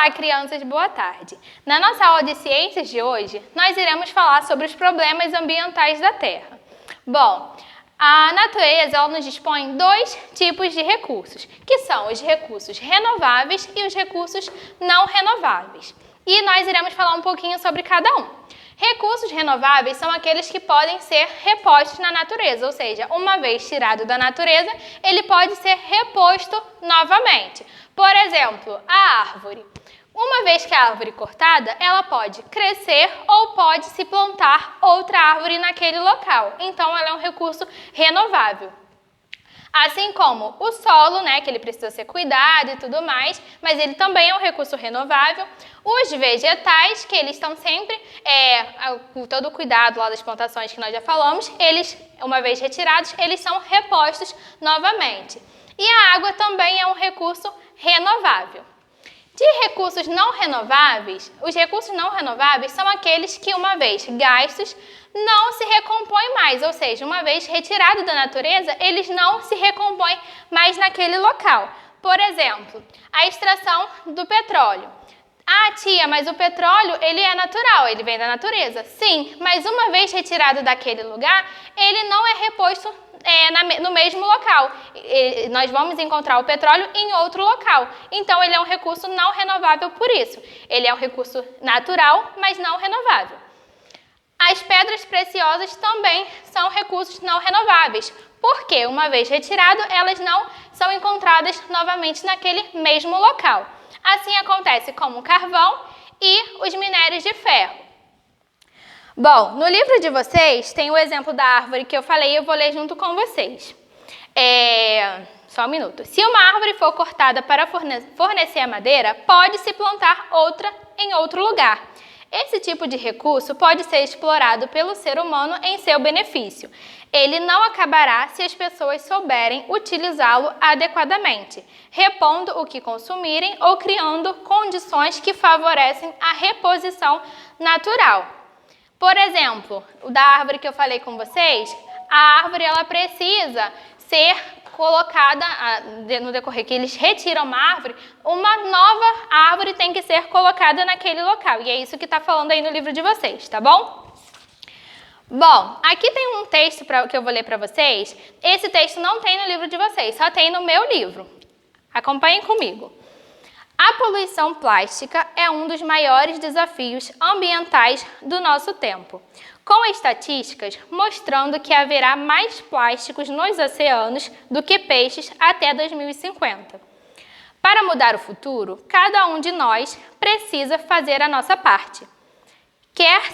Olá, crianças, boa tarde. Na nossa aula de ciências de hoje, nós iremos falar sobre os problemas ambientais da Terra. Bom, a natureza ela nos dispõe dois tipos de recursos, que são os recursos renováveis e os recursos não renováveis. E nós iremos falar um pouquinho sobre cada um. Recursos renováveis são aqueles que podem ser repostos na natureza, ou seja, uma vez tirado da natureza, ele pode ser reposto novamente. Por exemplo, a árvore. Uma vez que a árvore é cortada, ela pode crescer ou pode se plantar outra árvore naquele local. Então, ela é um recurso renovável. Assim como o solo, que ele precisa ser cuidado e tudo mais, mas ele também é um recurso renovável. Os vegetais, que eles estão sempre, com todo o cuidado lá das plantações que nós já falamos, eles, uma vez retirados, eles são repostos novamente. E a água também é um recurso renovável. De recursos não renováveis, os recursos não renováveis são aqueles que, uma vez gastos, não se recompõem mais, ou seja, uma vez retirado da natureza, eles não se recompõem mais naquele local. Por exemplo, a extração do petróleo. Ah, tia, mas o petróleo, ele é natural, ele vem da natureza. Sim, mas uma vez retirado daquele lugar, ele não é reposto no mesmo local. Nós vamos encontrar o petróleo em outro local. Então, ele é um recurso não renovável por isso. Ele é um recurso natural, mas não renovável. As pedras preciosas também são recursos não renováveis, porque, uma vez retirado, elas não são encontradas novamente naquele mesmo local. Assim acontece com o carvão e os minérios de ferro. Bom, no livro de vocês tem o exemplo da árvore que eu falei e eu vou ler junto com vocês. Só um minuto. Se uma árvore for cortada para fornecer a madeira, pode-se plantar outra em outro lugar. Esse tipo de recurso pode ser explorado pelo ser humano em seu benefício. Ele não acabará se as pessoas souberem utilizá-lo adequadamente, repondo o que consumirem ou criando condições que favorecem a reposição natural. Por exemplo, o da árvore que eu falei com vocês, a árvore ela precisa ser colocada, no decorrer que eles retiram uma árvore, uma nova árvore tem que ser colocada naquele local. E é isso que está falando aí no livro de vocês, tá bom? Bom, aqui tem um texto que eu vou ler para vocês. Esse texto não tem no livro de vocês, só tem no meu livro. Acompanhem comigo. A poluição plástica é um dos maiores desafios ambientais do nosso tempo, com estatísticas mostrando que haverá mais plásticos nos oceanos do que peixes até 2050. Para mudar o futuro, cada um de nós precisa fazer a nossa parte. Quer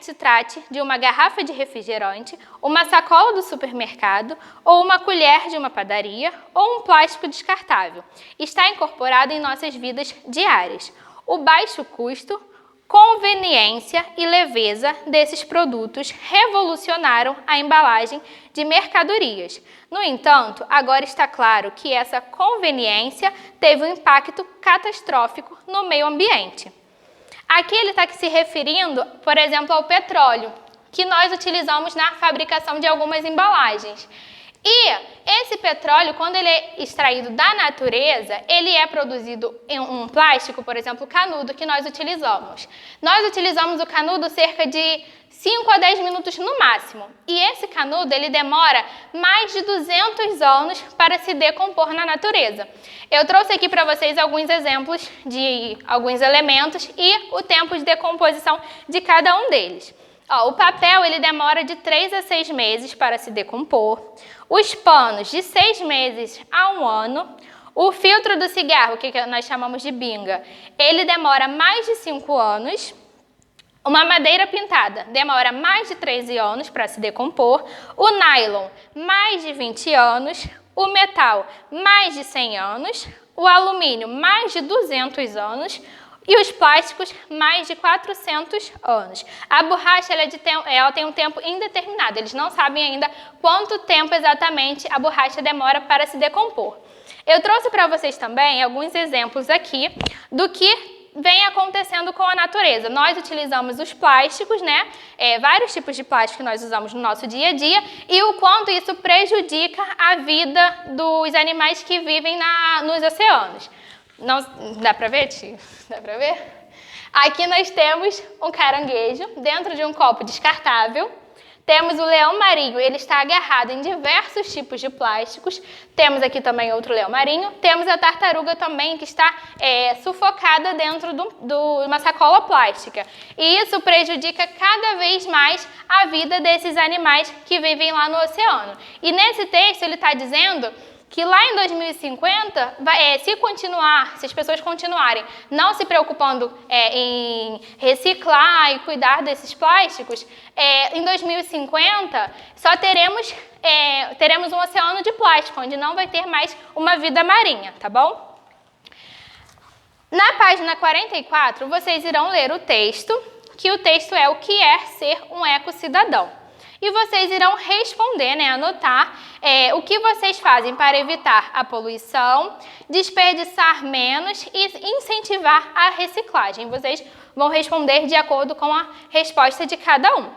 se trate de uma garrafa de refrigerante, uma sacola do supermercado, ou uma colher de uma padaria, ou um plástico descartável, está incorporado em nossas vidas diárias. O baixo custo, conveniência e leveza desses produtos revolucionaram a embalagem de mercadorias. No entanto, agora está claro que essa conveniência teve um impacto catastrófico no meio ambiente. Aqui ele está se referindo, por exemplo, ao petróleo, que nós utilizamos na fabricação de algumas embalagens. E esse petróleo, quando ele é extraído da natureza, ele é produzido em um plástico, por exemplo, canudo, que nós utilizamos. Nós utilizamos o canudo cerca de 5 a 10 minutos no máximo. E esse canudo, ele demora mais de 200 anos para se decompor na natureza. Eu trouxe aqui para vocês alguns exemplos de alguns elementos e o tempo de decomposição de cada um deles. O papel ele demora de 3 a 6 meses para se decompor. Os panos de 6 meses a 1 ano. O filtro do cigarro, que nós chamamos de binga, ele demora mais de 5 anos. Uma madeira pintada demora mais de 13 anos para se decompor. O nylon, mais de 20 anos. O metal, mais de 100 anos. O alumínio, mais de 200 anos. E os plásticos, mais de 400 anos. A borracha ela tem um tempo indeterminado. Eles não sabem ainda quanto tempo exatamente a borracha demora para se decompor. Eu trouxe para vocês também alguns exemplos aqui do que vem acontecendo com a natureza. Nós utilizamos os plásticos, vários tipos de plástico que nós usamos no nosso dia a dia e o quanto isso prejudica a vida dos animais que vivem nos oceanos. Não, dá pra ver, tio? Dá pra ver? Aqui nós temos um caranguejo dentro de um copo descartável. Temos o leão marinho, ele está agarrado em diversos tipos de plásticos. Temos aqui também outro leão marinho. Temos a tartaruga também, que está sufocada dentro de uma sacola plástica. E isso prejudica cada vez mais a vida desses animais que vivem lá no oceano. E nesse texto ele está dizendo que lá em 2050, se as pessoas continuarem não se preocupando em reciclar e cuidar desses plásticos, em 2050 só teremos um oceano de plástico, onde não vai ter mais uma vida marinha, tá bom? Na página 44, vocês irão ler o texto, que o texto é o que é ser um ecocidadão. E vocês irão responder, anotar o que vocês fazem para evitar a poluição, desperdiçar menos e incentivar a reciclagem. Vocês vão responder de acordo com a resposta de cada um.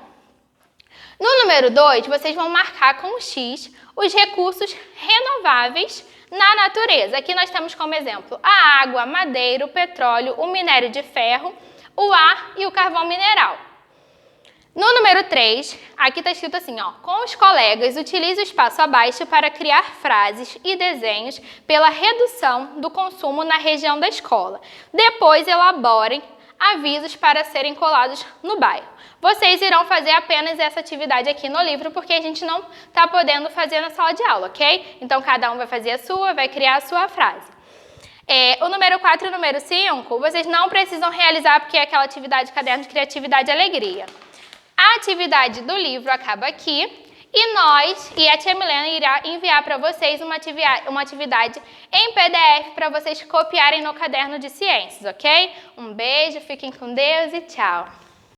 No número 2, vocês vão marcar com o X os recursos renováveis na natureza. Aqui nós temos como exemplo a água, a madeira, o petróleo, o minério de ferro, o ar e o carvão mineral. No número 3, aqui está escrito assim, com os colegas, utilize o espaço abaixo para criar frases e desenhos pela redução do consumo na região da escola. Depois, elaborem avisos para serem colados no bairro. Vocês irão fazer apenas essa atividade aqui no livro, porque a gente não está podendo fazer na sala de aula, ok? Então, cada um vai fazer a sua, vai criar a sua frase. O número 4 e o número 5, vocês não precisam realizar, porque é aquela atividade caderno de criatividade e alegria. A atividade do livro acaba aqui e a tia Milena irá enviar para vocês uma atividade em PDF para vocês copiarem no caderno de ciências, ok? Um beijo, fiquem com Deus e tchau!